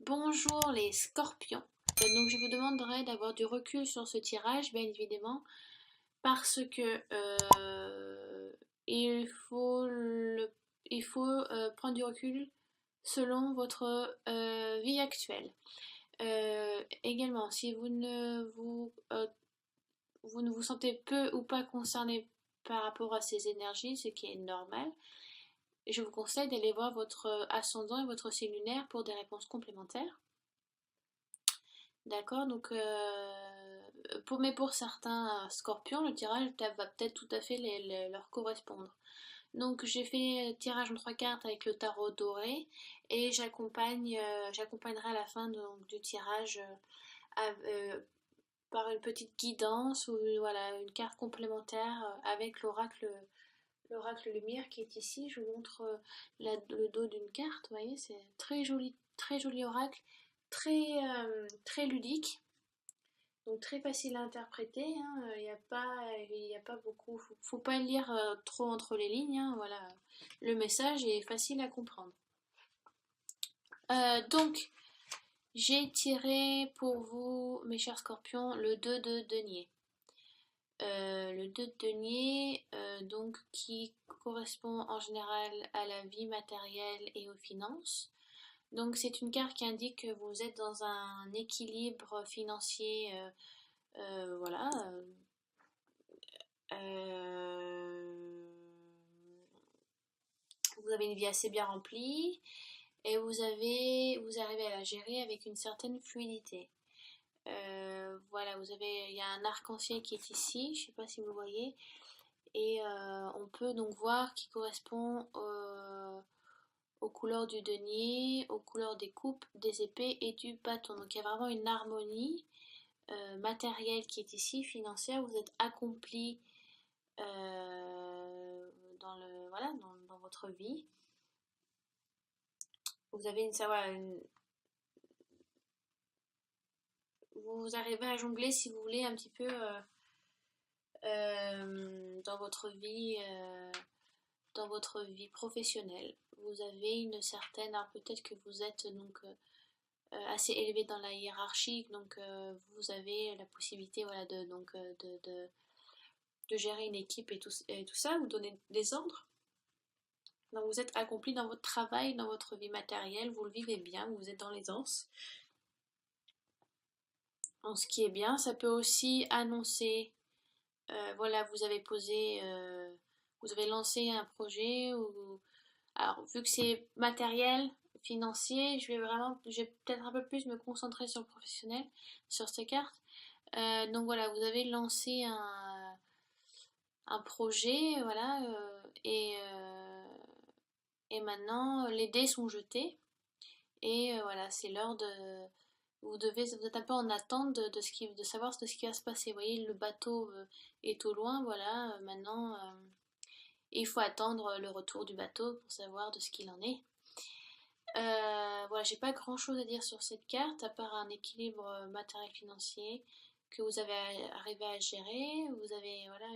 Bonjour les scorpions. Donc je vous demanderai d'avoir du recul sur ce tirage, bien évidemment, parce que il faut, prendre du recul selon votre vie actuelle. Également, si vous ne vous sentez peu ou pas concerné par rapport à ces énergies, ce qui est normal, je vous conseille d'aller voir votre ascendant et votre signe lunaire pour des réponses complémentaires. D'accord, donc mais pour certains scorpions, le tirage va peut-être tout à fait leur correspondre. Donc j'ai fait tirage en trois cartes avec le tarot doré et j'accompagnerai à la fin du tirage par une petite guidance ou voilà, une carte complémentaire avec l'oracle lumière qui est ici. Je vous montre le dos d'une carte, vous voyez, c'est très joli oracle, très ludique. Donc très facile à interpréter, hein. Y a pas beaucoup, faut pas lire trop entre les lignes, hein, voilà. Le message est facile à comprendre. Donc, j'ai tiré pour vous, mes chers scorpions, le 2 de denier. Le 2 de denier, donc, qui correspond en général à la vie matérielle et aux finances. Donc c'est une carte qui indique que vous êtes dans un équilibre financier, voilà. Vous avez une vie assez bien remplie et vous arrivez à la gérer avec une certaine fluidité. Voilà, il y a un arc-en-ciel qui est ici, je ne sais pas si vous voyez, et on peut donc voir qui correspond aux couleurs du denier, aux couleurs des coupes, des épées et du bâton. Donc il y a vraiment une harmonie matérielle qui est ici, financière. Vous êtes accompli voilà, dans votre vie. Vous avez vous arrivez à jongler si vous voulez un petit peu dans votre vie professionnelle. Vous avez une certaine, alors peut-être que vous êtes donc assez élevé dans la hiérarchie, donc vous avez la possibilité voilà, de gérer une équipe et tout ça, vous donnez des ordres. Donc vous êtes accompli dans votre travail, dans votre vie matérielle, vous le vivez bien, vous êtes dans l'aisance. Donc, ce qui est bien, ça peut aussi annoncer, voilà, vous avez lancé un projet, alors vu que c'est matériel, financier, je vais peut-être un peu plus me concentrer sur le professionnel, sur ces cartes. Donc voilà, vous avez lancé un projet, voilà, et maintenant les dés sont jetés. Et voilà, c'est l'heure de. Vous êtes un peu en attente de savoir de ce qui va se passer. Vous voyez, le bateau est au loin, voilà. Maintenant, il faut attendre le retour du bateau pour savoir de ce qu'il en est. Voilà, j'ai pas grand chose à dire sur cette carte, à part un équilibre matériel-financier que vous avez arrivé à gérer. Vous avez, voilà,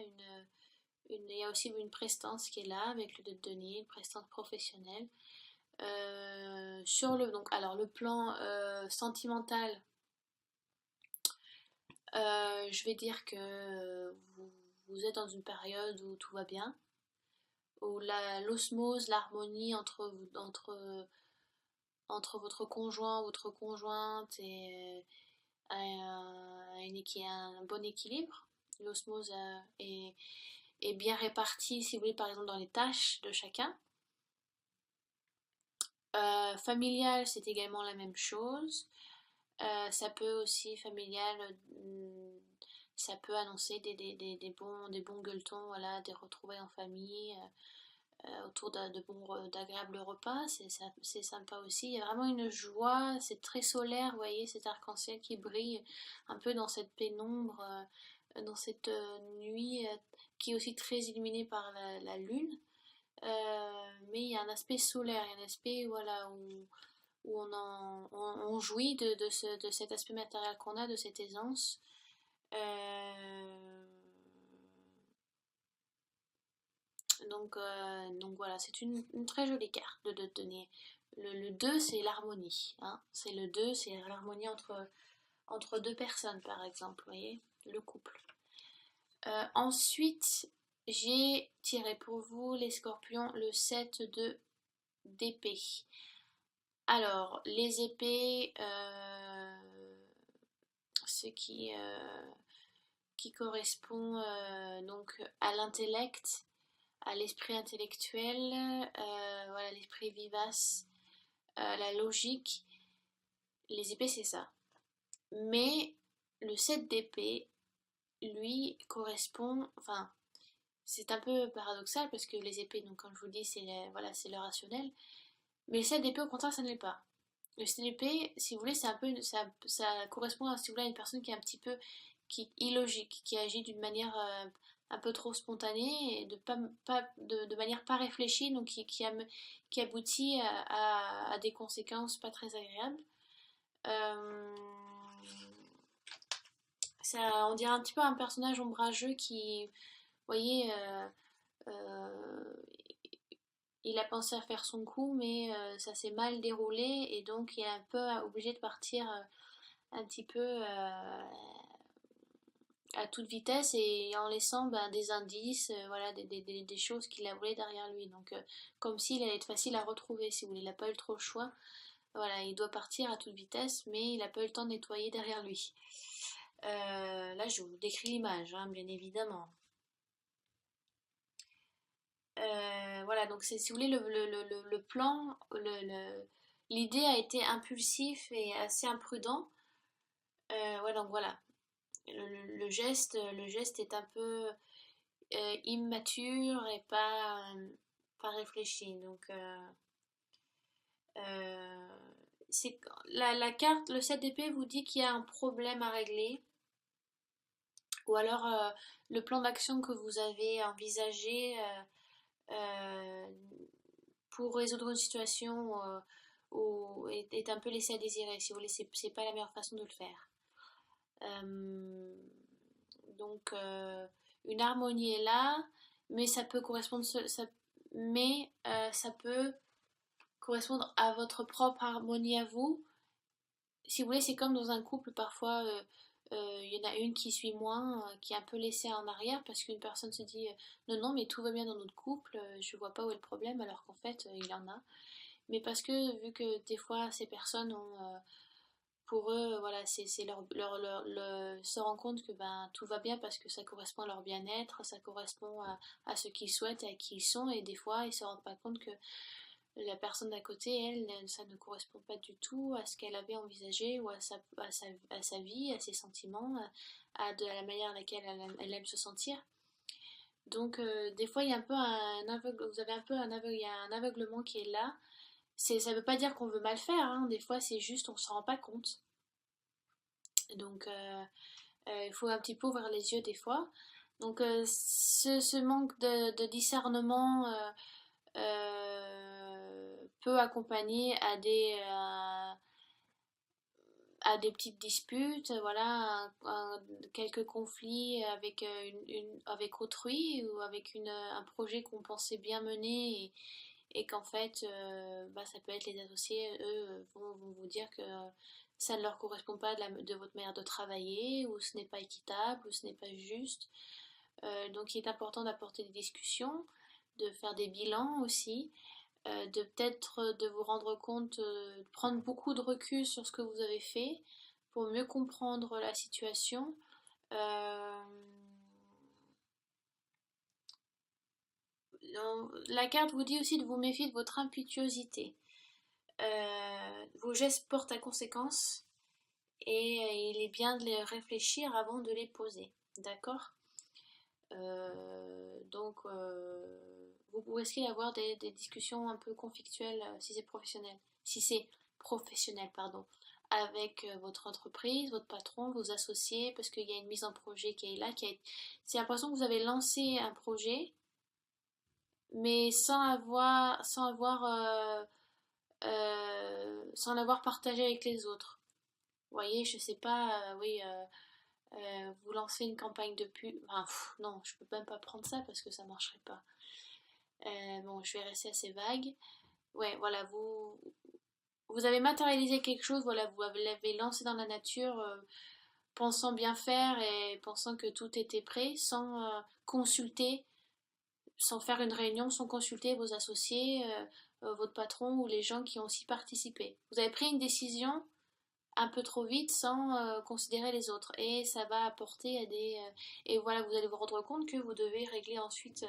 il y a aussi une prestance qui est là avec le de denier, une prestance professionnelle. Alors le plan sentimental, je vais dire que vous êtes dans une période où tout va bien, où l'osmose, l'harmonie entre votre conjoint, votre conjointe un bon équilibre. L'osmose est bien répartie, si vous voulez, par exemple dans les tâches de chacun. Familial, c'est également la même chose. Ça peut aussi, familial, ça peut annoncer des bons gueuletons, voilà, des retrouvailles en famille, autour d'agréables repas, c'est sympa aussi. Il y a vraiment une joie, c'est très solaire, vous voyez, cet arc-en-ciel qui brille un peu dans cette pénombre, dans cette nuit qui est aussi très illuminée par la lune. Mais il y a un aspect solaire, il y a un aspect voilà, où on jouit de cet aspect matériel qu'on a, de cette aisance. Donc voilà, c'est une très jolie carte de donner. Le 2, c'est l'harmonie, hein. C'est le 2, c'est l'harmonie entre deux personnes, par exemple, vous voyez, le couple. Ensuite, j'ai tiré pour vous, les scorpions, le 7 d'épée. Alors, les épées, ce qui correspond donc à l'intellect, à l'esprit intellectuel, voilà, l'esprit vivace, la logique. Les épées, c'est ça. Mais le 7 d'épée, lui, correspond, enfin, c'est un peu paradoxal parce que les épées, donc comme je vous dis, voilà, c'est le rationnel. Mais le 7 d'épée, au contraire, ça ne l'est pas. Le 7 d'épée, si vous voulez, c'est un peu, ça correspond à, si vous voulez, à une personne qui est un petit peu illogique, qui agit d'une manière un peu trop spontanée et de manière pas réfléchie, donc qui aboutit à des conséquences pas très agréables. Euh, Ça, on dirait un petit peu un personnage ombrageux qui, vous voyez, euh, il a pensé à faire son coup, mais ça s'est mal déroulé et donc il est un peu obligé de partir un petit peu à toute vitesse et en laissant des indices, voilà, des choses qu'il a volées derrière lui. Donc, comme s'il allait être facile à retrouver, si vous voulez, il n'a pas eu trop le choix. Voilà, il doit partir à toute vitesse, mais il n'a pas eu le temps de nettoyer derrière lui. Là, je vous décris l'image, hein, bien évidemment. Voilà, donc c'est, si vous voulez, le plan, l'idée a été impulsif et assez imprudent. Ouais, donc voilà, le geste est un peu immature et pas réfléchi. Donc, euh, c'est, la carte, le 7 d'épée vous dit qu'il y a un problème à régler. Ou alors le plan d'action que vous avez envisagé euh, pour résoudre une situation est un peu laissé à désirer. Si vous voulez, c'est pas la meilleure façon de le faire. Euh, donc, une harmonie est là, mais ça peut correspondre, ça peut correspondre à votre propre harmonie à vous. Si vous voulez, c'est comme dans un couple, parfois, il y en a une qui suit moins, qui est un peu laissée en arrière parce qu'une personne se dit non, non, mais tout va bien dans notre couple, je vois pas où est le problème, alors qu'en fait, il en a. Mais parce que, vu que des fois, ces personnes ont, pour eux, voilà, c'est se rendre compte que ben, tout va bien parce que ça correspond à leur bien-être, ça correspond à ce qu'ils souhaitent et à qui ils sont, et des fois, ils se rendent pas compte que la personne d'à côté, elle, ça ne correspond pas du tout à ce qu'elle avait envisagé ou à sa vie, à ses sentiments, à la manière à laquelle elle aime se sentir. Donc, des fois, il y a un peu un aveugle, vous avez un peu un aveugle, il y a un aveuglement qui est là. Ça veut pas dire qu'on veut mal faire, hein. Des fois, c'est juste on se rend pas compte. Donc, il faut un petit peu ouvrir les yeux des fois. Donc, ce manque de discernement peut accompagner à des petites disputes, voilà, quelques conflits avec, avec autrui ou avec un projet qu'on pensait bien mener et qu'en fait, ça peut être les associés, eux, vont vous dire que ça ne leur correspond pas de votre manière de travailler, ou ce n'est pas équitable, ou ce n'est pas juste. Donc il est important d'apporter des discussions, de faire des bilans aussi, de peut-être de vous rendre compte, de prendre beaucoup de recul sur ce que vous avez fait pour mieux comprendre la situation. Euh, la carte vous dit aussi de vous méfier de votre impétuosité. Vos gestes portent à conséquence et il est bien de les réfléchir avant de les poser. D'accord. Donc, vous risquez d'avoir des discussions un peu conflictuelles si c'est professionnel. Si c'est professionnel, pardon, avec votre entreprise, votre patron, vos associés, parce qu'il y a une mise en projet qui est là, c'est l'impression que vous avez lancé un projet, mais sans l'avoir partagé avec les autres. Vous voyez, je sais pas, oui, vous lancez une campagne de pub. Enfin, non, je peux même pas prendre ça parce que ça marcherait pas. Bon, je vais rester assez vague. Ouais, voilà, vous avez matérialisé quelque chose, voilà, vous l'avez lancé dans la nature, pensant bien faire et pensant que tout était prêt, sans consulter, sans faire une réunion, sans consulter vos associés, votre patron ou les gens qui ont aussi participé. Vous avez pris une décision un peu trop vite sans considérer les autres et ça va apporter à des et voilà, vous allez vous rendre compte que vous devez régler ensuite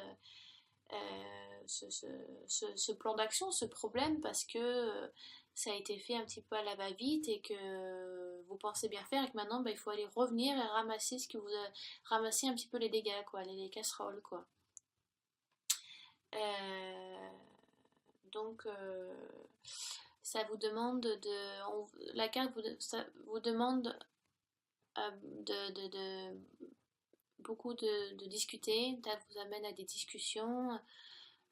ce plan d'action, ce problème, parce que ça a été fait un petit peu à la va-vite et que vous pensez bien faire et que maintenant, bah, il faut aller revenir et ramasser ce que vous a, ramasser un petit peu les dégâts, quoi, les casseroles, quoi. Euh, donc, ça vous demande la carte ça vous demande de beaucoup de discuter, ça vous amène à des discussions,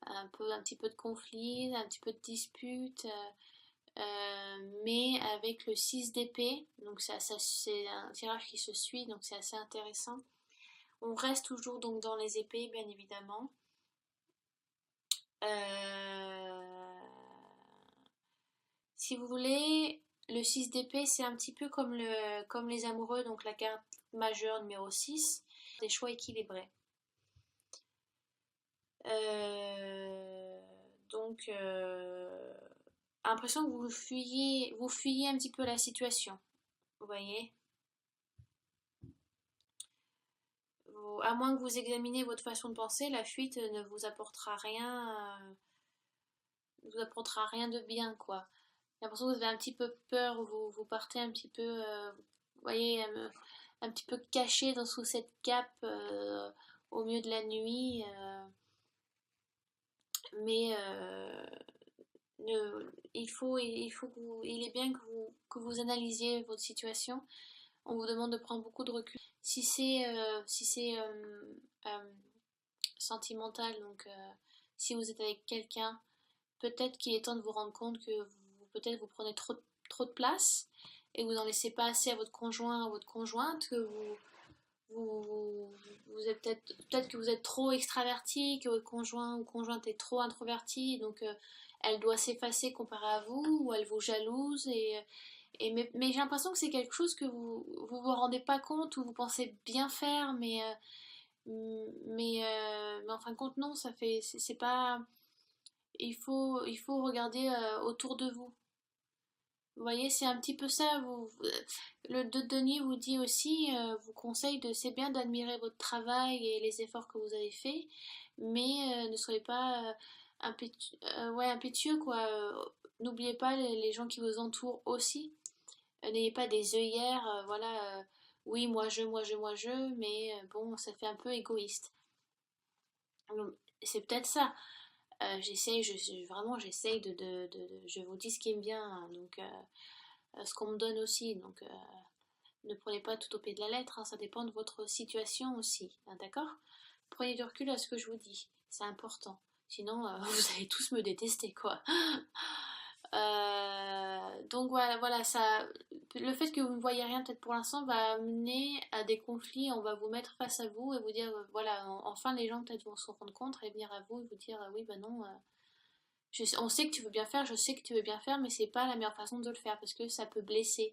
un petit peu de conflit, un petit peu de dispute, mais avec le 6 d'épée, donc c'est un tirage qui se suit, donc c'est assez intéressant. On reste toujours donc dans les épées, bien évidemment. Si vous voulez, le 6 d'épée, c'est un petit peu comme les amoureux, donc la carte majeure numéro 6, des choix équilibrés. Euh, donc, l'impression que vous fuyez un petit peu la situation, vous voyez. À moins que vous examiniez votre façon de penser, la fuite ne vous apportera rien de bien, quoi. J'ai l'impression que vous avez un petit peu peur, vous partez un petit peu, vous voyez, un petit peu caché sous cette cape au milieu de la nuit, mais il est bien que vous analysiez votre situation. On vous demande de prendre beaucoup de recul. Si c'est sentimental, donc si vous êtes avec quelqu'un, peut-être qu'il est temps de vous rendre compte que peut-être vous prenez trop de place et vous n'en laissez pas assez à votre conjoint, à votre conjointe, que vous êtes peut-être que vous êtes trop extraverti, que votre conjoint ou conjointe est trop introverti, donc elle doit s'effacer comparé à vous, ou elle vous jalouse, mais j'ai l'impression que c'est quelque chose que vous rendez pas compte, ou vous pensez bien faire, mais en fin de compte, non, c'est pas, il faut regarder autour de vous. Vous voyez, c'est un petit peu ça. Le de Denis vous dit aussi, vous conseille c'est bien d'admirer votre travail et les efforts que vous avez faits, mais ne soyez pas ouais, impétueux, quoi. N'oubliez pas les gens qui vous entourent aussi. N'ayez pas des œillères, voilà. Oui, moi je, mais bon, ça fait un peu égoïste. C'est peut-être ça. Vraiment, j'essaye je vous dis ce qui me vient, hein, donc ce qu'on me donne aussi, donc ne prenez pas tout au pied de la lettre, hein, ça dépend de votre situation aussi, hein, d'accord? Prenez du recul à ce que je vous dis, c'est important, sinon vous allez tous me détester, quoi. Donc voilà, ça, le fait que vous ne voyez rien peut-être pour l'instant va amener à des conflits. On va vous mettre face à vous et vous dire, voilà, enfin les gens peut-être vont se rendre compte et venir à vous et vous dire, oui, bah non, on sait que tu veux bien faire, je sais que tu veux bien faire, mais c'est pas la meilleure façon de le faire parce que ça peut blesser.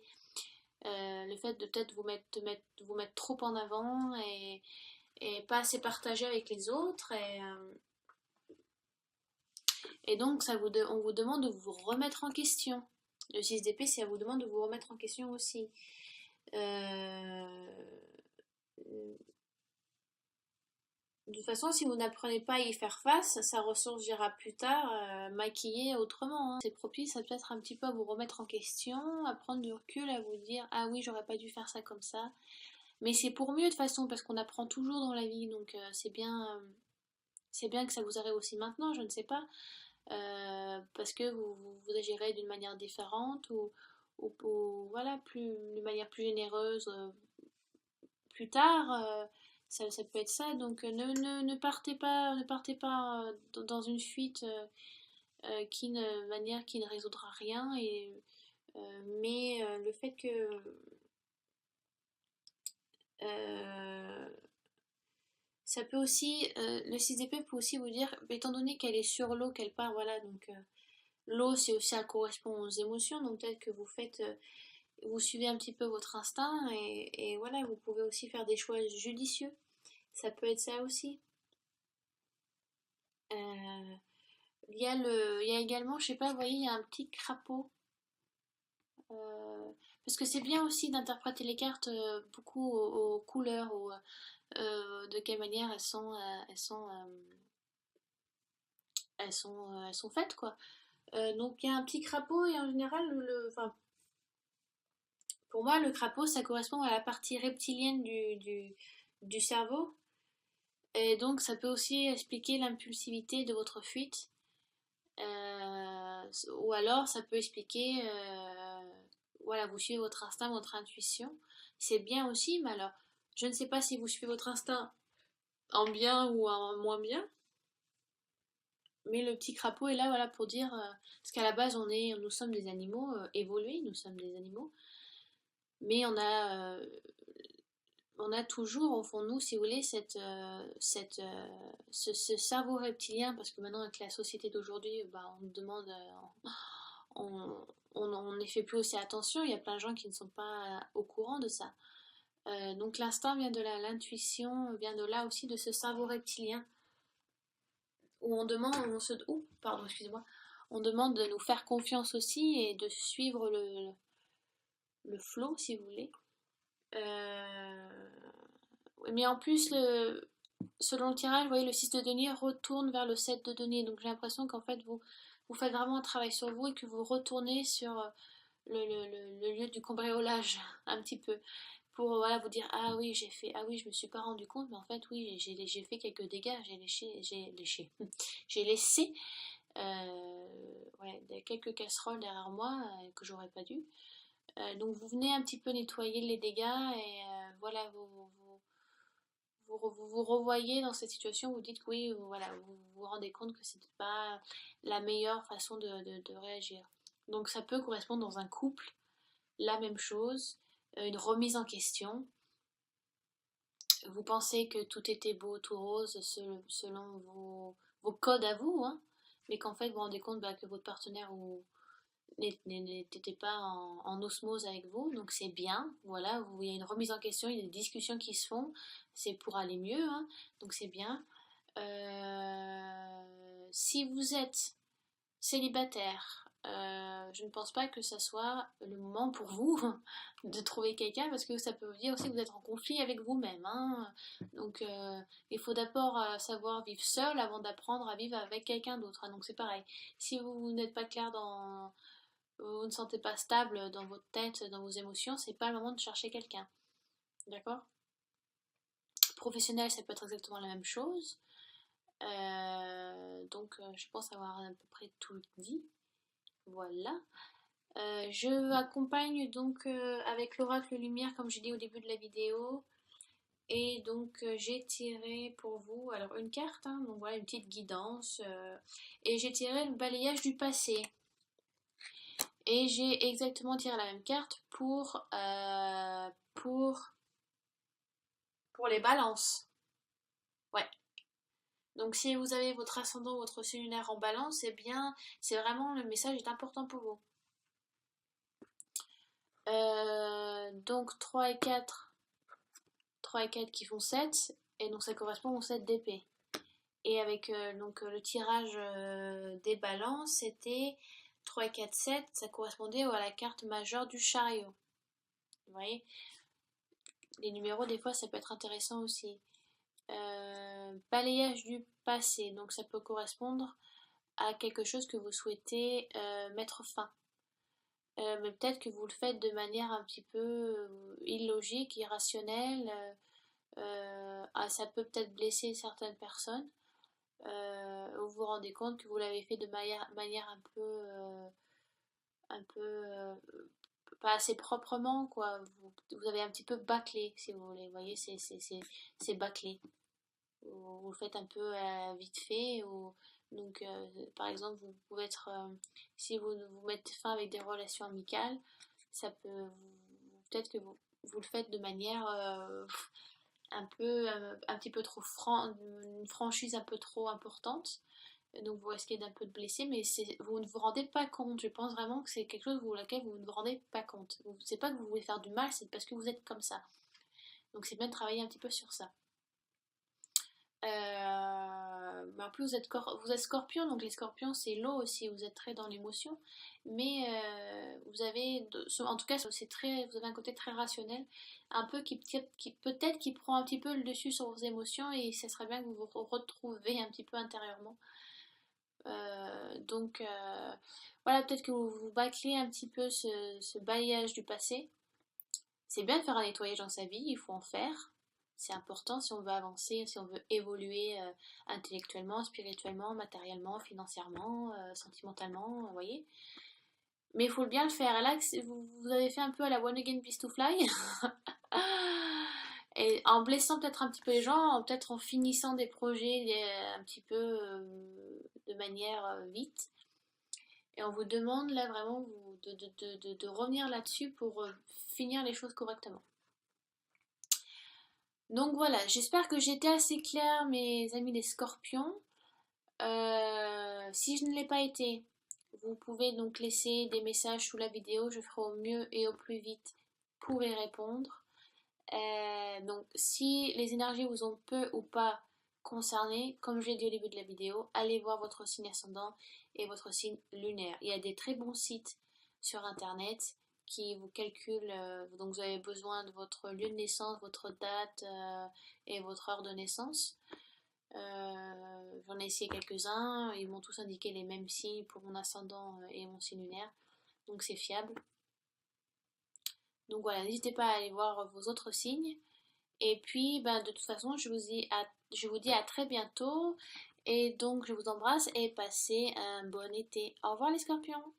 Le fait de peut-être vous mettre trop en avant et pas assez partager avec les autres et donc on vous demande de vous remettre en question. Le 6 d'épée, ça vous demande de vous remettre en question aussi. De toute façon, si vous n'apprenez pas à y faire face, ça ressurgira plus tard, maquillé autrement, hein. C'est propice à peut-être un petit peu à vous remettre en question, à prendre du recul, à vous dire ah oui, j'aurais pas dû faire ça comme ça. Mais c'est pour mieux de toute façon, parce qu'on apprend toujours dans la vie, donc c'est bien que ça vous arrive aussi maintenant, je ne sais pas, parce que vous agirez d'une manière différente voilà, d'une manière plus généreuse plus tard. Ça peut être ça, donc ne partez pas dans une fuite manière qui ne résoudra rien, mais le fait que euh, ça peut aussi, le 6 d'épée peut aussi vous dire, étant donné qu'elle est sur l'eau, qu'elle part, voilà, donc L'eau, c'est aussi, ça correspond aux émotions, donc peut-être que vous suivez un petit peu votre instinct et voilà, vous pouvez aussi faire des choix judicieux. Ça peut être ça aussi. Euh, il y a également, je sais pas, vous voyez, il y a un petit crapaud. Parce que c'est bien aussi d'interpréter les cartes beaucoup aux couleurs, de quelle manière elles sont faites, quoi. Donc il y a un petit crapaud et en général, enfin, pour moi, le crapaud, ça correspond à la partie reptilienne du cerveau. Et donc ça peut aussi expliquer l'impulsivité de votre fuite. Ou alors ça peut expliquer, voilà, vous suivez votre instinct, votre intuition. C'est bien aussi, mais alors, je ne sais pas si vous suivez votre instinct en bien ou en moins bien, mais le petit crapaud est là, voilà, pour dire, parce qu'à la base, nous sommes des animaux évolués, nous sommes des animaux, mais on a toujours au fond de nous, si vous voulez, ce cerveau reptilien, parce que maintenant avec la société d'aujourd'hui, bah, on nous demande, on on n'y fait plus aussi attention, il y a plein de gens qui ne sont pas au courant de ça. Donc l'instinct vient de là, l'intuition vient de là aussi, de ce cerveau reptilien, où on demande, pardon, excusez-moi, on demande de nous faire confiance aussi et de suivre le flow, si vous voulez. Euh, Mais en plus, selon le tirage, vous voyez, le 6 de denier retourne vers le 7 de denier. Donc j'ai l'impression qu'en fait, vous faites vraiment un travail sur vous et que vous retournez sur le lieu du cambriolage, un petit peu. Pour voilà, vous dire, ah oui, ah oui, je me suis pas rendu compte, mais en fait, oui, j'ai fait quelques dégâts, j'ai laissé ouais, quelques casseroles derrière moi que j'aurais pas dû. Donc vous venez un petit peu nettoyer les dégâts et voilà, vous revoyez dans cette situation, vous dites que oui, voilà, vous vous rendez compte que c'était pas la meilleure façon de réagir. Donc ça peut correspondre dans un couple, la même chose, une remise en question. Vous pensez que tout était beau, tout rose, selon vos codes à vous, hein, mais qu'en fait vous vous rendez compte bah, que votre partenaire n'était pas en osmose avec vous, donc c'est bien, voilà, il y a une remise en question, il y a des discussions qui se font, c'est pour aller mieux, hein, donc c'est bien. Si vous êtes célibataire, je ne pense pas que ça soit le moment pour vous de trouver quelqu'un parce que ça peut vous dire aussi que vous êtes en conflit avec vous-même, hein. Donc il faut d'abord savoir vivre seul avant d'apprendre à vivre avec quelqu'un d'autre, hein. Donc c'est pareil. Si vous n'êtes pas clair vous ne sentez pas stable dans votre tête, dans vos émotions, c'est pas le moment de chercher quelqu'un. D'accord? Professionnel, ça peut être exactement la même chose. Je pense avoir à peu près tout dit. Voilà. Je accompagne donc avec l'oracle lumière, comme j'ai dit au début de la vidéo. Et donc j'ai tiré pour vous, alors une carte, hein, donc voilà une petite guidance. Et j'ai tiré le balayage du passé. Et j'ai exactement tiré la même carte pour les balances. Ouais. Donc si vous avez votre ascendant, votre signe lunaire en balance, c'est bien, c'est vraiment, le message est important pour vous. Donc 3 et 4 qui font 7, et donc ça correspond au 7 d'épée. Et avec le tirage des balances, c'était 3 et 4, 7, ça correspondait à la carte majeure du chariot. Vous voyez, les numéros, des fois, ça peut être intéressant aussi. Balayage du passé, donc ça peut correspondre à quelque chose que vous souhaitez mettre fin. Mais peut-être que vous le faites de manière un petit peu illogique, irrationnelle. Ça peut peut-être blesser certaines personnes. Vous vous rendez compte que vous l'avez fait de manière un peu pas assez proprement, quoi. Vous avez un petit peu bâclé, si vous voulez. Vous voyez, c'est bâclé. Vous le faites un peu vite fait. Donc, par exemple, vous pouvez être, si vous mettez fin avec des relations amicales, ça peut, peut-être que vous le faites de manière un petit peu trop une franchise un peu trop importante. Donc vous risquez d'un peu de blesser, mais vous ne vous rendez pas compte. Je pense vraiment que c'est quelque chose pour laquelle vous ne vous rendez pas compte. C'est pas que vous voulez faire du mal, c'est parce que vous êtes comme ça. Donc c'est bien de travailler un petit peu sur ça. Mais en plus vous êtes scorpion, donc les scorpions c'est l'eau aussi, vous êtes très dans l'émotion, mais vous avez, en tout cas c'est très, vous avez un côté très rationnel, un peu qui peut-être qui prend un petit peu le dessus sur vos émotions et ça serait bien que vous vous retrouvez un petit peu intérieurement. Donc voilà, peut-être que vous bâclez un petit peu ce bailliage du passé. C'est bien de faire un nettoyage dans sa vie, il faut en faire. C'est important si on veut avancer, si on veut évoluer intellectuellement, spirituellement, matériellement, financièrement, sentimentalement, vous voyez. Mais il faut bien le faire. Et là, vous avez fait un peu à la One Again Beast to Fly. Et en blessant peut-être un petit peu les gens, peut-être en finissant des projets un petit peu de manière vite. Et on vous demande là vraiment de revenir là-dessus pour finir les choses correctement. Donc voilà, j'espère que j'étais assez claire, mes amis les scorpions. Si je ne l'ai pas été, vous pouvez donc laisser des messages sous la vidéo, je ferai au mieux et au plus vite pour y répondre. Donc si les énergies vous ont peu ou pas concerné, comme j'ai dit au début de la vidéo, allez voir votre signe ascendant et votre signe lunaire. Il y a des très bons sites sur internet qui vous calculent, donc vous avez besoin de votre lieu de naissance, votre date et votre heure de naissance. J'en ai essayé quelques-uns, ils m'ont tous indiqué les mêmes signes pour mon ascendant et mon signe lunaire, donc c'est fiable. Donc voilà, n'hésitez pas à aller voir vos autres signes. Et puis, ben, de toute façon, je vous dis à très bientôt. Et donc, je vous embrasse et passez un bon été. Au revoir les scorpions!